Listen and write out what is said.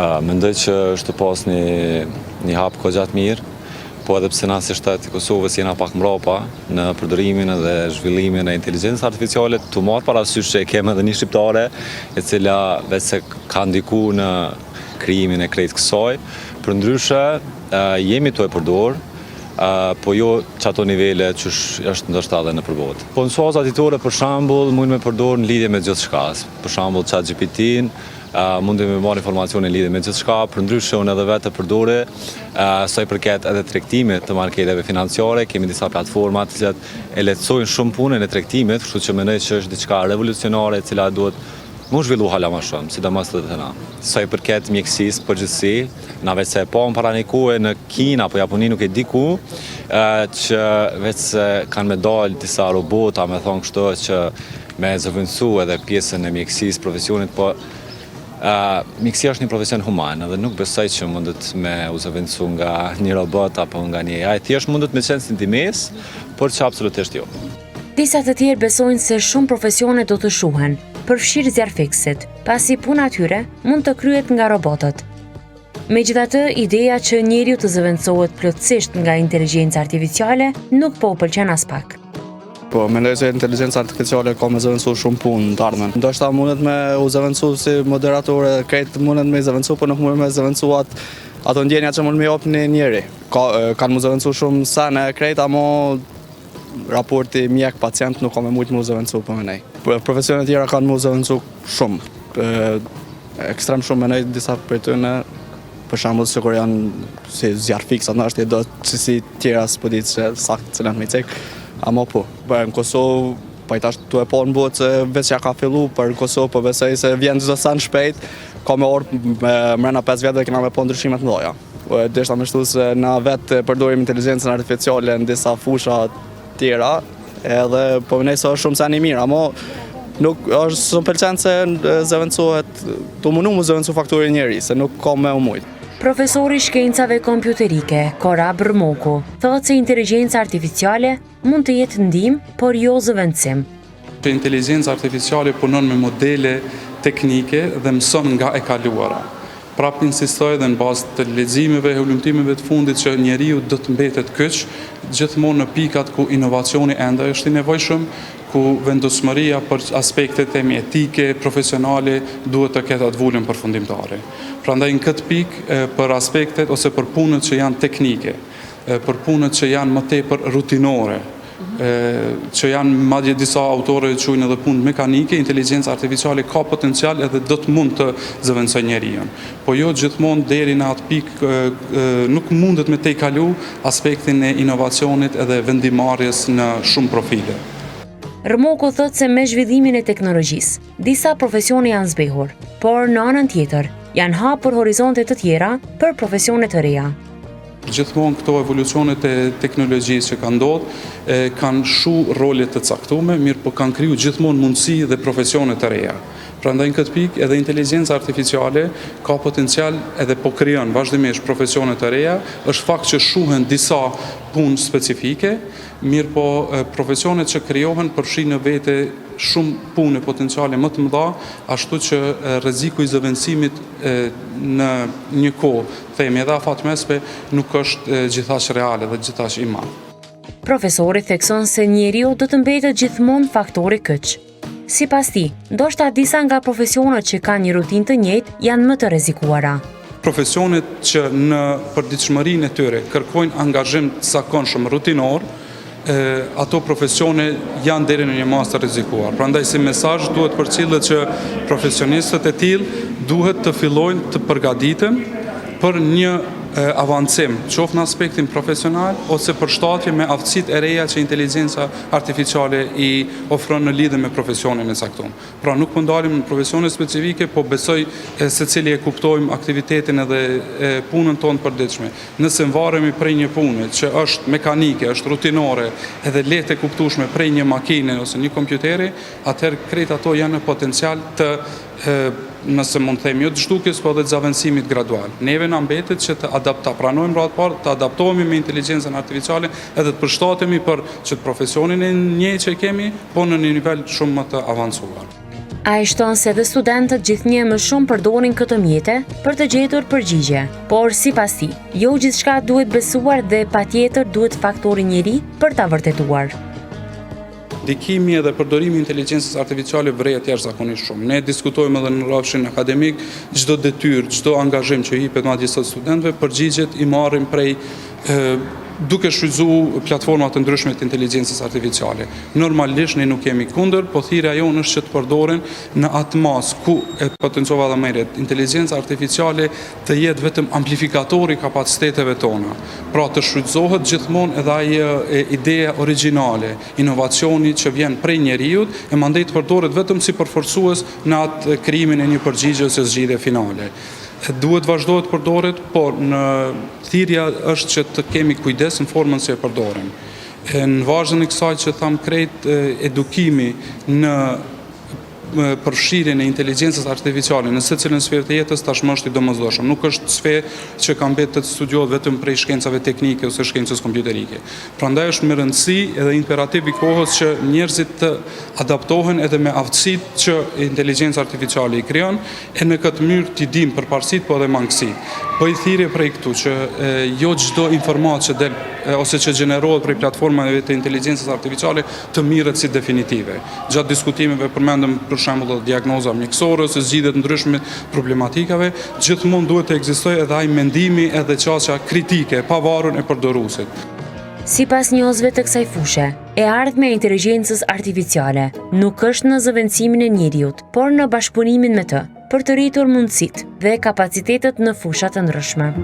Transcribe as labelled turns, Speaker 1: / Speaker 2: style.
Speaker 1: Mendoj që është pas një hap kogja të mirë, po edhe pse na si shteti i Kosovës jena pak mbrapa në përdorimin dhe zhvillimin e inteligjencës artificiale, tu marr parasysh që kemi edhe një shqiptare e cila vetë ka ndikuar në krijimin e krejt kësaj. Përndryshe jemi tu e përdor, po jo çato nivele që është ndoshta edhe në përbot. Po mësuesa ditore për shembull mund me përdor në lidhje me gjithçka. Për shembull ChatGPT-n, mundi me marrë informacione në lidhje me gjithçka, përndryshe unë edhe vetë përdore sa i përket edhe tregtimit të marketeve financiare, kemi disa platforma të cilat e lehtësojnë shumë punën e tregtimit, kështu që mendoj që është diçka revolucionare e cila duhet më zhvillu hala më shumë, sidomos të na. Sa i përket mjekësisë përgjithësi, na vetë se po para një kohe në Kinë apo Japoni nuk e di ku, që vetë se kanë me dalë disa robota, me thonë kështu që me zëvendësu edhe pjesën e mjekësisë, profesionit, po mjekësia është një profesion human dhe nuk besoj që mundet me u zëvendësu nga një robot apo nga një AI. Thjesht mundet me qenë si ndihmës, por që absolutisht jo.
Speaker 2: Disa të tjerë besojnë se shumë profesione do të shuhen, përfshirë zjarfiksit, pasi puna atyre mund të kryhet nga robotët. Megjithatë, ideja që njeriu të zëvendësohet plotësisht nga inteligjenca artificiale nuk po u pëlqen as pak.
Speaker 3: Po, mendoj se inteligjenca artificiale ka me zëvendësu shumë punë të ardhmen. Ndoshta mundet me u zëvendësu si moderatore, krejt mundet me zëvendësu, po nuk mundet me zëvendësu ato ndjenja që mund me jap një njeri. Kanë mu zëvendësu shumë sene krejt, amo raporti mjek-pacient nuk ka me mujtë mu zëvendësu për menej. Profesionet tjera kanë mu zëvendësu shumë, ekstrem shumë menej disa për tëne, për shembull sikur janë si zjarfiksat, në është do që si tjera s'po ditë që saktë cilën me cek. Ama po, në Kosovë, pajtash tu e po në botë që veç ja ka fillu, për në Kosovë po besoj se vjen çdo sa në shpejt, ka me orë mrena 5 vjetë dhe kena me po ndryshimet mëdha. Deshta me shtu se na vetë përdorim inteligjencën artificiale në disa fusha tjera, edhe po mënej se është shumë sa një mirë, ama nuk është shumë pëlqen se zëvendësohet, tu mundu mu zëvendësu faktori njeri, se nuk ka me u mujtë.
Speaker 2: Profesori i shkencave kompjuterike, Korab Rmoku, thotë se inteligjenca artificiale mund të jetë ndihmë, por jo zëvendësim.
Speaker 4: Inteligjenca artificiale punon me modele teknike dhe mëson nga e kaluara. Prap insistoj dhe në bazë të leximeve e hulumtimeve të fundit që njeriu do të mbetet kyç, gjithmonë në pikat ku inovacioni ende është i nevojshëm, ku vendosmëria për aspektet etike, profesionale duhet të ketë atë vullën përfundimtare. Prandaj në këtë pikë për aspektet ose për punët që janë teknike, për punët që janë më tepër rutinore, që janë madje disa autorë quajnë edhe punë mekanike, inteligjenca artificiale ka potencial edhe do të mund të zëvendësojë njeriu. Po jo gjithmonë deri në atë pikë nuk mundet me te kalu aspektin e inovacionit edhe vendimarrjes në shumë profile.
Speaker 2: Rmoku thotë se me zhvillimin e teknologjisë, disa profesione janë zbehur, por në anën tjetër janë hapur horizonte të tjera për profesione të reja.
Speaker 4: Gjithmonë këto evolucionet e teknologjisë që kanë ndodhur kanë shu role të caktuara, mirë po kanë kriju gjithmonë mundësi dhe profesione të reja. Prandaj në këtë pikë edhe inteligjenca artificiale ka potencial edhe po krijon vazhdimisht profesione të reja, është fakt që shuhen disa punë specifike, mirë po profesionet që krijohen përfshin në vete shumë punë potenciale më të mëdha, ashtu që rreziku i zëvendësimit në një kohë, themi edhe afat mesme, nuk është gjithashtu reale dhe gjithashtu i madh.
Speaker 2: Profesori thekson se njeriu do të mbetet gjithmonë faktori kyç. Sipas tij, ndoshta disa nga profesionet që kanë një rutinë të njëjtë janë më të rrezikuara.
Speaker 4: Profesionet që në përditshmërinë e tyre kërkojnë angazhim të zakonshëm rutinor, ato profesione janë deri në një mas të rrezikuar. Prandaj si mesazh duhet përcjellet që profesionistët e tillë duhet të fillojnë të përgatiten për një avancim, qoftë në aspektin profesional ose për shtatje me aftësitë e reja që inteligjenca artificiale i ofron në lidhje me profesionin e caktuar. Pra nuk po ndalim në profesione specifike, po besoj secili e kuptojmë aktivitetin edhe punën tonë përditshme. Nëse varremi prej një pune që është mekanike, është rutinore, edhe lehtë e kuptueshme prej një makine ose një kompjuteri, atëherë krejt ato janë në potencial të nëse mund të themi jo të zhdukjes, po edhe të zëvendësimit gradual. Neve na mbetet që të pranojmë radhë parë, të adaptohemi me inteligjencën artificiale edhe të përshtatemi për që të profesionin e një që kemi, po në një nivel shumë më të avancuar.
Speaker 2: Ai shton se dhe studentët gjithnjë më shumë përdorin këtë mjete për të gjetur përgjigje, por sipas tij, jo gjithçka duhet besuar dhe patjetër duhet faktori njeri për ta vërtetuar.
Speaker 4: Ndikimi edhe përdorimi i inteligjencës artificiale vret jashtëzakonisht shumë. Ne diskutojmë edhe në rrafshin akademik, çdo detyrë, çdo angazhim që jepet madje sot studentëve, përgjigjet i marrin prej duke shfrytzuar platforma të ndryshme të inteligjencës artificiale. Normalisht ne nuk kemi kundër, po thirrja jonë është që të përdoren në atë mas ku e potencova dhe mëret. Inteligjenca artificiale të jetë vetëm amplifikatori i kapaciteteve tona. Pra të shfrytëzohet gjithmonë edhe ai ideja origjinale, inovacioni që vjen prej njerëzit e mandej të përdoret vetëm si përforcues në atë krijimin e një përgjigje ose zgjidhje finale. Duhet vazhdohet përdoret, por në thirrja është që të kemi kujdes në formën se e përdorim. Në vazhdon e kësaj që tham krejt edukimi në përfshirjen e inteligjencës artificiale në secilën sferë të jetës tashmë është i domosdoshëm. Nuk është sferë që ka mbetë të studiohet vetëm prej shkencave teknike ose shkencës kompjuterike. Prandaj është me rëndësi edhe imperativ i kohës që njerëzit të adaptohen edhe me aftësitë që inteligjenca artificiale i krijon e në këtë mënyrë t'i dim përparësitë po edhe mangësitë. Bëj thirrje prej këtu që jo çdo informatë që del ose që gjenerohet prej platformave të inteligjencës artificiale të mirët si definitive. Gjatë diskutimeve përmendëm për shembull diagnoza mjekësore ose zgjidhje të ndryshme problematikave, gjithmonë duhet të ekzistojë edhe ai mendimi edhe çështja kritike, pavarur e përdoruesit.
Speaker 2: Sipas njohësve të kësaj fushë, e ardhmja e inteligjencës artificiale nuk është në zëvendësimin e njeriut, por në bashkëpunimin me të, për të rritur mundësitë dhe kapacitetet në fusha të ndryshme.